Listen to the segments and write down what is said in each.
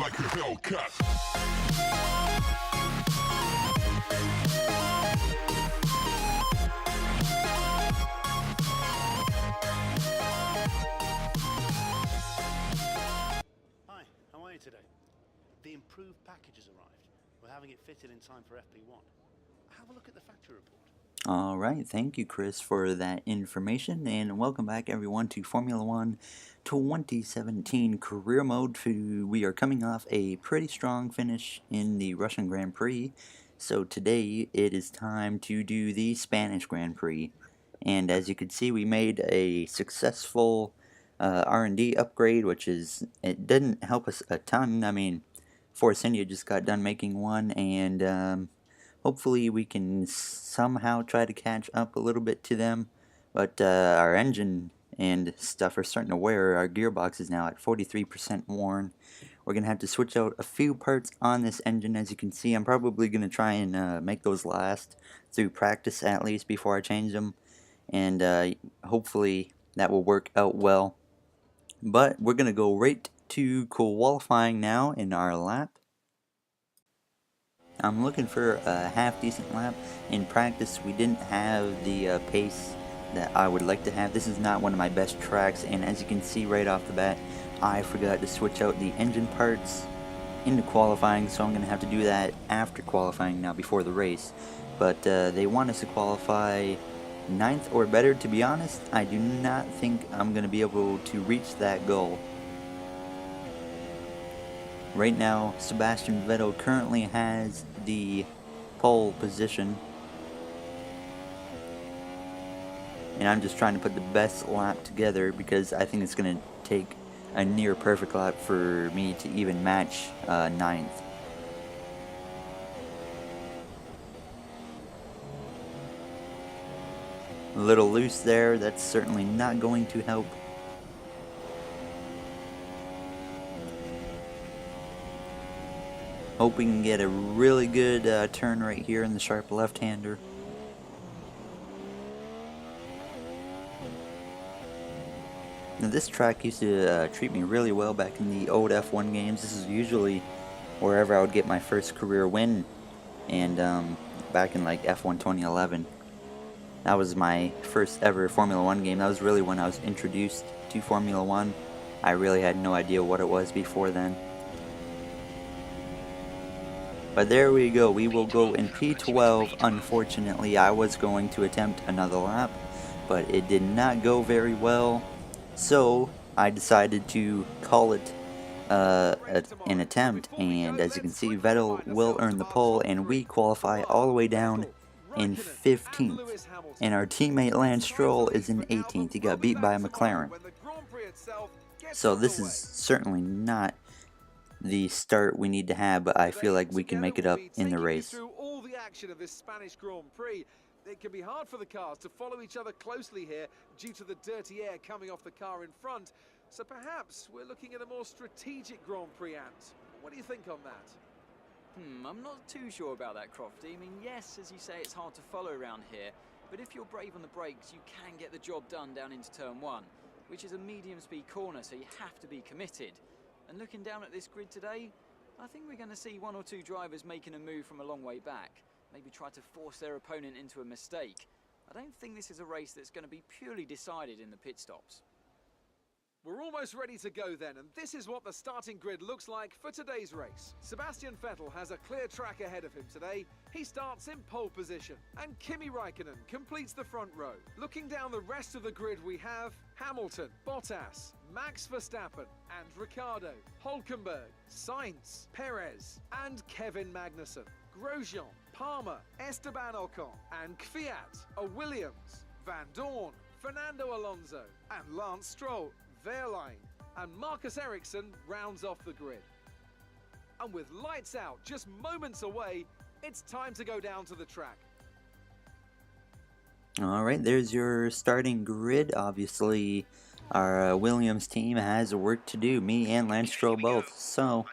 like a Hellcat. Hi, how are you today? The improved package has arrived. We're having it fitted in time for FP1. Have a look at the factory report. Alright, thank you Chris for that information, and welcome back everyone to Formula One 2017 Career Mode. We are coming off a pretty strong finish in the Russian Grand Prix, so today it is time to do the Spanish Grand Prix. And as you can see, we made a successful R&D upgrade, it didn't help us a ton. I mean, Force India just got done making one, and hopefully we can somehow try to catch up a little bit to them, but our engine and stuff are starting to wear. Our gearbox is now at 43% worn. We're going to have to switch out a few parts on this engine. As you can see, I'm probably going to try and make those last through practice at least before I change them, and hopefully that will work out well. But we're going to go right to qualifying now in our lap. I'm looking for a half-decent lap. In practice, we didn't have the pace that I would like to have. This is not one of my best tracks, and as you can see right off the bat, I forgot to switch out the engine parts into qualifying, so I'm going to have to do that after qualifying now before the race. But they want us to qualify 9th or better. To be honest, I do not think I'm going to be able to reach that goal. Right now, Sebastian Vettel currently has the pole position, and I'm just trying to put the best lap together because I think it's going to take a near perfect lap for me to even match 9th. A little loose there, that's certainly not going to help. Hope we can get a really good turn right here in the sharp left-hander. Now this track used to treat me really well back in the old F1 games. This is usually wherever I would get my first career win, and back in like F1 2011. That was my first ever Formula 1 game. That was really when I was introduced to Formula 1. I really had no idea what it was before then. But there we go, we will go in P12. Unfortunately, I was going to attempt another lap, but it did not go very well, so I decided to call it an attempt, and as you can see, Vettel will earn the pole, and we qualify all the way down in 15th, and our teammate Lance Stroll is in 18th. He got beat by a McLaren. So this is certainly not the start we need to have, but I feel like we can make it up in the race. All the action of this Spanish Grand Prix. It can be hard for the cars to follow each other closely here due to the dirty air coming off the car in front. So perhaps we're looking at a more strategic Grand Prix, Ant. What do you think on that? I'm not too sure about that, Crofty. I mean, yes, as you say, it's hard to follow around here, but if you're brave on the brakes, you can get the job done down into turn 1, which is a medium-speed corner, so you have to be committed. And looking down at this grid today, I think we're going to see 1 or 2 drivers making a move from a long way back, maybe try to force their opponent into a mistake. I don't think this is a race that's going to be purely decided in the pit stops. We're almost ready to go then, and this is what the starting grid looks like for today's race. Sebastian Vettel has a clear track ahead of him today. He starts in pole position, and Kimi Raikkonen completes the front row. Looking down the rest of the grid, we have Hamilton, Bottas, Max Verstappen, and Ricciardo, Hülkenberg, Sainz, Perez, and Kevin Magnussen. Grosjean, Palmer, Esteban Ocon, and Kvyat, a Williams, Van Dorn, Fernando Alonso, and Lance Stroll, Wehrlein, and Marcus Ericsson rounds off the grid. And with lights out just moments away, it's time to go down to the track. Alright, there's your starting grid. Obviously, our Williams team has work to do, me and Lance Stroll both, so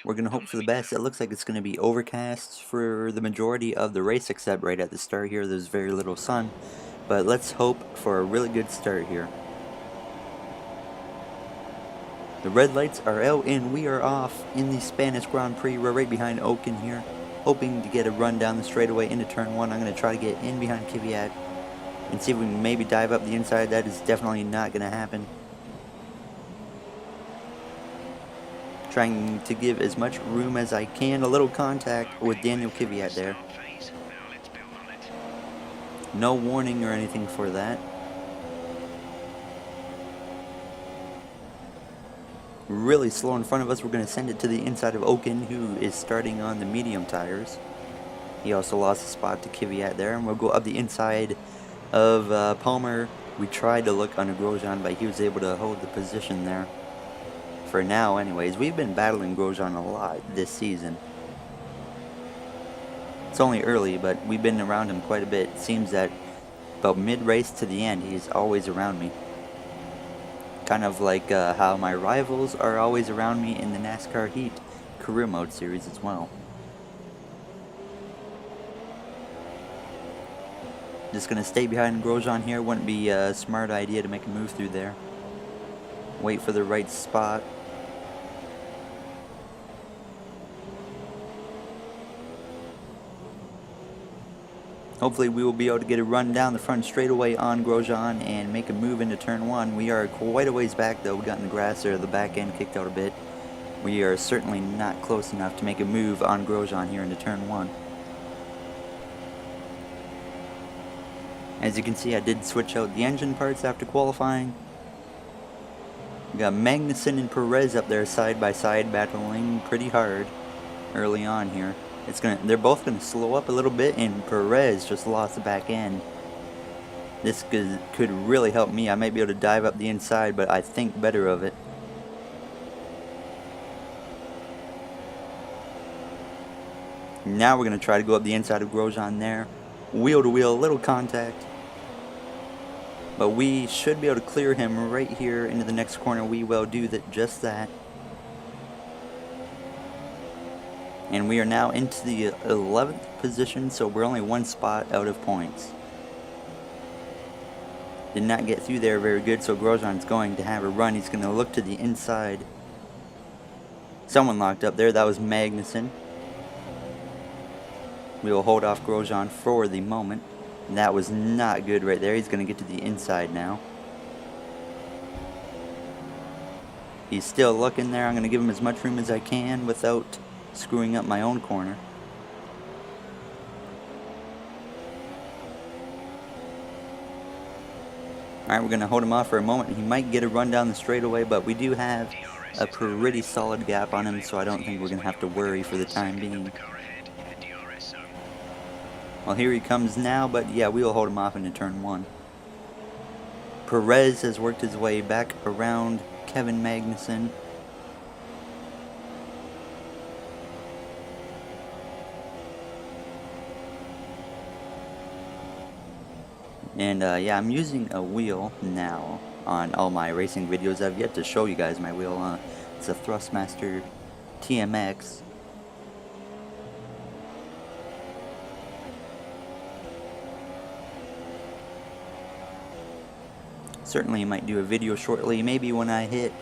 we're going to hope for the best. It looks like it's going to be overcast for the majority of the race, except right at the start here, there's very little sun, but let's hope for a really good start here. The red lights are out and we are off in the Spanish Grand Prix. We're right behind Oaken here, hoping to get a run down the straightaway into turn 1. I'm going to try to get in behind Kvyat and see if we can maybe dive up the inside. That is definitely not going to happen. Trying to give as much room as I can. A little contact with Daniel Kvyat there. No warning or anything for that. Really slow in front of us. We're going to send it to the inside of Oaken, who is starting on the medium tires. He also lost a spot to Kvyat there, and we'll go up the inside of Palmer. We tried to look under Grosjean, but he was able to hold the position there. For now, anyways. We've been battling Grosjean a lot this season. It's only early, but we've been around him quite a bit. It seems that about mid-race to the end, he's always around me. Kind of like how my rivals are always around me in the NASCAR Heat career mode series as well. Just going to stay behind Grosjean here. Wouldn't be a smart idea to make a move through there. Wait for the right spot. Hopefully we will be able to get a run down the front straightaway on Grosjean and make a move into turn 1. We are quite a ways back though. We got in the grass there, the back end kicked out a bit. We are certainly not close enough to make a move on Grosjean here into turn 1. As you can see, I did switch out the engine parts after qualifying. We got Magnussen and Perez up there side by side, battling pretty hard early on here. They're both gonna slow up a little bit, and Perez just lost the back end. This could really help me. I might be able to dive up the inside, but I think better of it. Now we're gonna try to go up the inside of Grosjean there. Wheel to wheel, little contact. But we should be able to clear him right here into the next corner. We will do just that. And we are now into the 11th position, so we're only one spot out of points. Did not get through there very good, so Grosjean's going to have a run. He's going to look to the inside. Someone locked up there. That was Magnussen. We will hold off Grosjean for the moment. And that was not good right there. He's going to get to the inside now. He's still looking there. I'm going to give him as much room as I can without screwing up my own corner. Alright, we're going to hold him off for a moment. He might get a run down the straightaway, but we do have a pretty solid gap on him, so I don't think we're going to have to worry for the time being. Well, here he comes now, but yeah, we will hold him off into turn 1. Perez has worked his way back around Kevin Magnussen. And yeah, I'm using a wheel now on all my racing videos. I've yet to show you guys my wheel. It's a Thrustmaster TMX. Certainly might do a video shortly. Maybe when I hit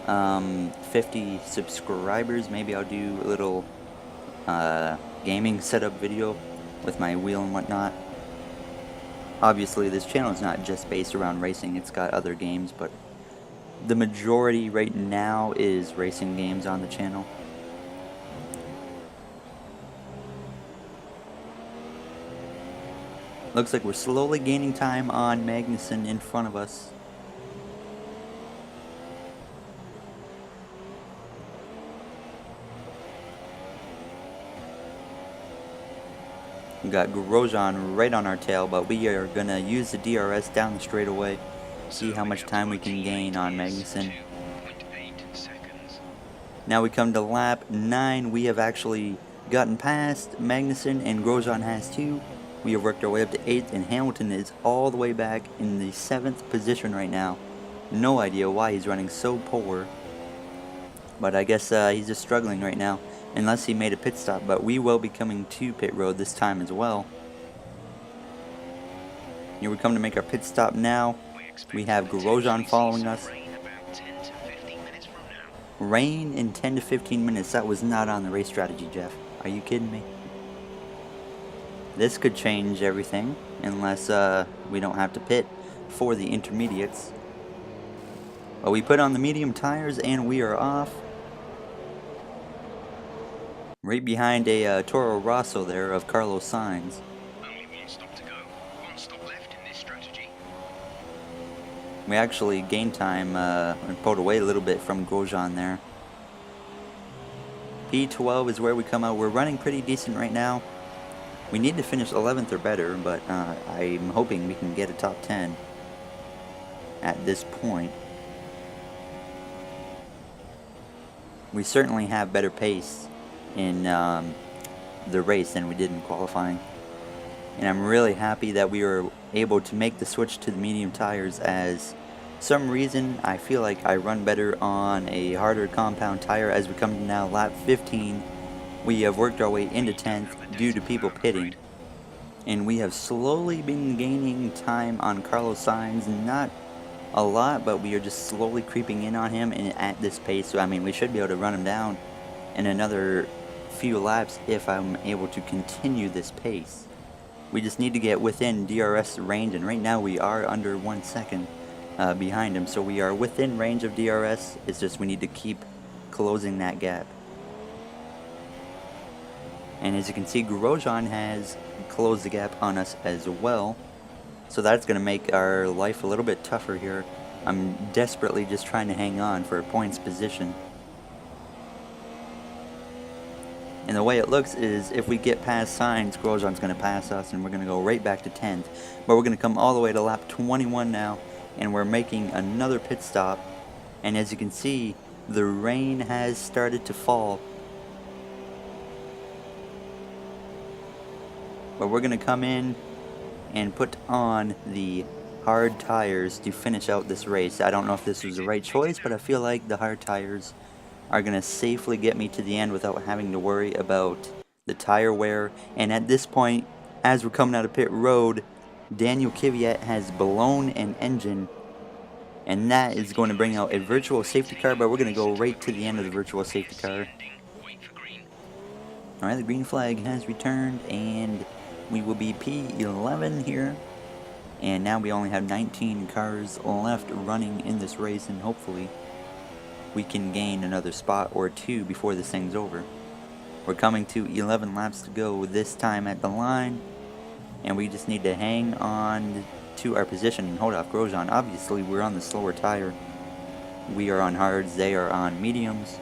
50 subscribers, maybe I'll do a little gaming setup video with my wheel and whatnot. Obviously, this channel is not just based around racing, it's got other games, but the majority right now is racing games on the channel. Looks like we're slowly gaining time on Magnussen in front of us. We got Grosjean right on our tail, but we are going to use the DRS down the straightaway, see how much time we can gain on Magnussen. Now we come to lap 9. We have actually gotten past Magnussen, and Grosjean has too. We have worked our way up to 8th, and Hamilton is all the way back in the 7th position right now. No idea why he's running so poor, but I guess he's just struggling right now. Unless he made a pit stop, but we will be coming to pit road this time as well. Here we come to make our pit stop now. We have Grosjean following us. Rain in 10 to 15 minutes. That was not on the race strategy, Jeff. Are you kidding me? This could change everything unless we don't have to pit for the intermediates. But we put on the medium tires and we are off. Right behind a Toro Rosso there of Carlos Sainz. Only one stop to go. One stop left in this strategy. We actually gained time and pulled away a little bit from Grosjean there. P12 is where we come out. We're running pretty decent right now. We need to finish 11th or better, but I'm hoping we can get a top 10 at this point. We certainly have better pace in the race than we did in qualifying. And I'm really happy that we were able to make the switch to the medium tires, as some reason I feel like I run better on a harder compound tire. As we come to now lap 15, we have worked our way into 10th due to people pitting. And we have slowly been gaining time on Carlos Sainz, not a lot, but we are just slowly creeping in on him, and at this pace, so I mean we should be able to run him down in another few laps if I'm able to continue this pace. We just need to get within DRS range, and right now we are under 1 second behind him, so we are within range of DRS. It's just we need to keep closing that gap. And as you can see, Grosjean has closed the gap on us as well. So that's going to make our life a little bit tougher here. I'm desperately just trying to hang on for a points position. And the way it looks is if we get past Sainz, Grosjean's going to pass us and we're going to go right back to 10th. But we're going to come all the way to lap 21 now, and we're making another pit stop. And as you can see, the rain has started to fall. But we're going to come in and put on the hard tires to finish out this race. I don't know if this was the right choice, but I feel like the hard tires are going to safely get me to the end without having to worry about the tire wear. And at this point, as we're coming out of pit road, Daniel Kvyat has blown an engine, and that is going to bring out a virtual safety car, but we're going to go right to the end of the virtual safety car. Alright, the green flag has returned, and we will be P11 here. And now we only have 19 cars left running in this race, and hopefully we can gain another spot or two before this thing's over. We're coming to 11 laps to go this time at the line, and we just need to hang on to our position and hold off Grosjean. Obviously we're on the slower tire. We are on hards, they are on mediums.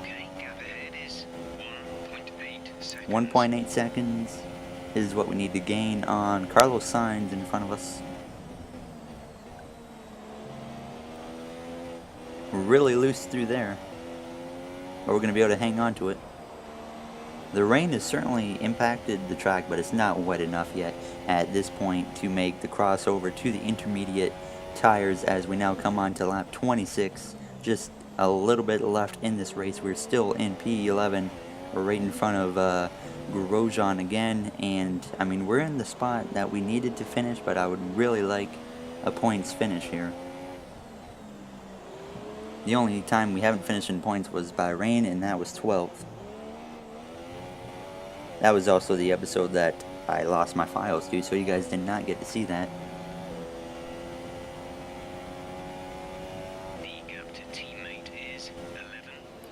Okay, gap ahead is 1.8 seconds. 1.8 seconds is what we need to gain on Carlos Sainz in front of us. Really loose through there, but we're going to be able to hang on to it. The rain has certainly impacted the track, but it's not wet enough yet at this point to make the crossover to the intermediate tires as we now come on to lap 26. Just a little bit left in this race. We're still in P11. We're right in front of Grosjean again, and I mean we're in the spot that we needed to finish, but I would really like a points finish here. The only time we haven't finished in points was by rain, and that was 12th. That was also the episode that I lost my files to, so you guys did not get to see that. The gap to teammate is 11.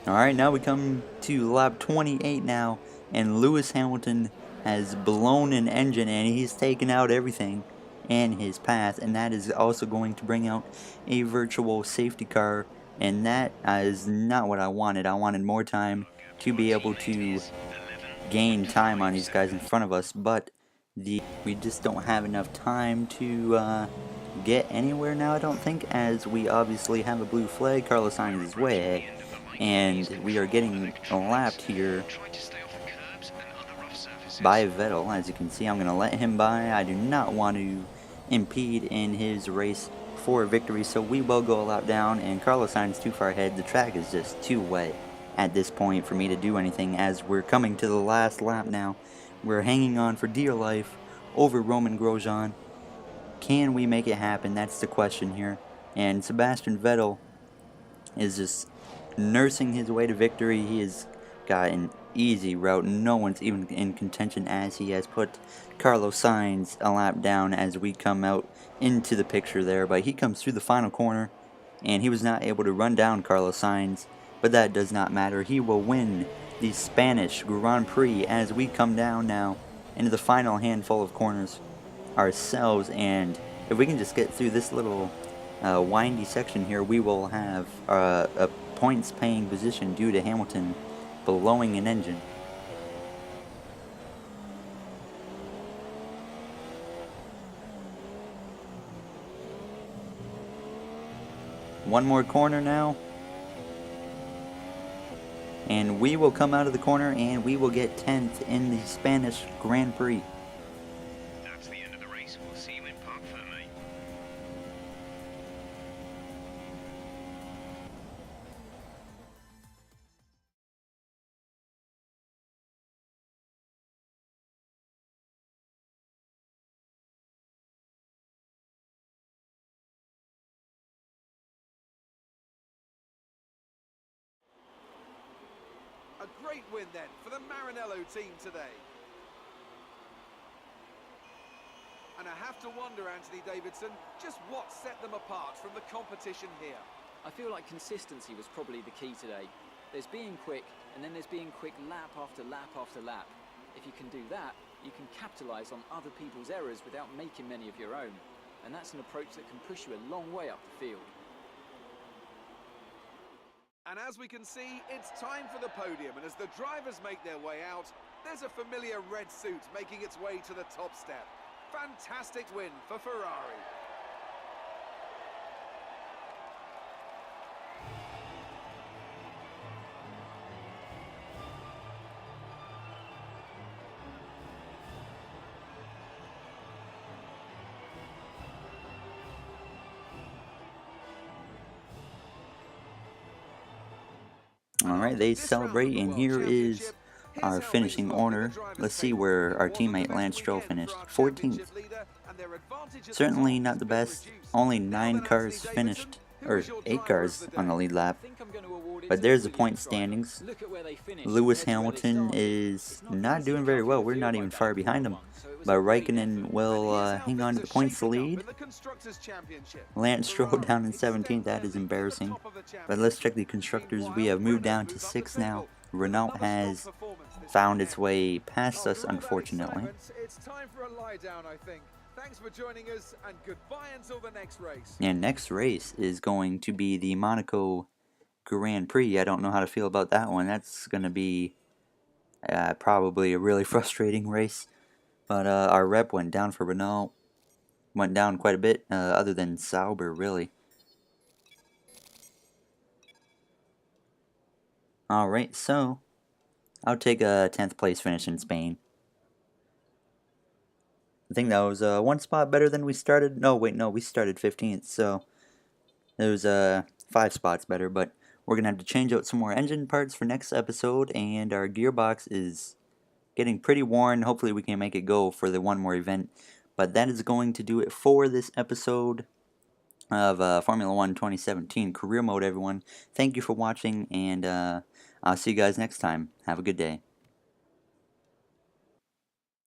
Alright, now we come to lap 28 now, and Lewis Hamilton has blown an engine, and he's taken out everything in his path, and that is also going to bring out a virtual safety car, and that is not what I wanted. I wanted more time to be able to gain time on these guys in front of us, but we just don't have enough time to get anywhere now, I don't think, as we obviously have a blue flag. Carlos Sainz is way ahead, and we are getting lapped here by Vettel. As you can see, I'm going to let him by. I do not want to impede in his race for victory, so we will go a lap down, and Carlos Sainz too far ahead. The track is just too wet at this point for me to do anything, as we're coming to the last lap now. We're hanging on for dear life over Romain Grosjean. Can we make it happen? That's the question here. And Sebastian Vettel is just nursing his way to victory. He has got an easy route. No one's even in contention, as he has put Carlos Sainz a lap down as we come out into the picture there. But he comes through the final corner, and he was not able to run down Carlos Sainz, but that does not matter. He will win the Spanish Grand Prix as we come down now into the final handful of corners ourselves. And if we can just get through this little windy section here, we will have a points paying position due to Hamilton blowing an engine. One more corner now, and we will come out of the corner and we will get 10th in the Spanish Grand Prix. That's the end of the race. We'll see you in Parc Fermé. A great win then for the Maranello team today. And I have to wonder, Anthony Davidson, just what set them apart from the competition here. I feel like consistency was probably the key today. There's being quick, and then there's being quick lap after lap after lap. If you can do that, you can capitalise on other people's errors without making many of your own. And that's an approach that can push you a long way up the field. And as we can see, it's time for the podium, and as the drivers make their way out, there's a familiar red suit making its way to the top step. Fantastic win for Ferrari. Alright, they celebrate, and here is our finishing order. Let's see where our teammate Lance Stroll finished. 14th. Certainly not the best. Only 9 cars finished, or 8 cars on the lead lap. But there's the point standings. Lewis Hamilton is not doing very well. We're not even far behind him. But Raikkonen will hang on to the points lead. Lance Stroll down in 17th. That is embarrassing. But let's check the constructors. We have moved down to 6th now. Renault has found its way past us, unfortunately. It's time for a lie down, I think. Thanks for joining us, and goodbye until the next race. And next race is going to be the Monaco Grand Prix. I don't know how to feel about that one. That's going to be probably a really frustrating race. But our rep went down for Renault. Went down quite a bit, other than Sauber, really. Alright, so I'll take a 10th place finish in Spain. I think that was one spot better than we started. No, wait, no, we started 15th, so it was 5 spots better. But we're going to have to change out some more engine parts for next episode, and our gearbox is getting pretty worn. Hopefully we can make it go for the one more event. But that is going to do it for this episode of Formula 1 2017 Career Mode, everyone. Thank you for watching, and I'll see you guys next time. Have a good day.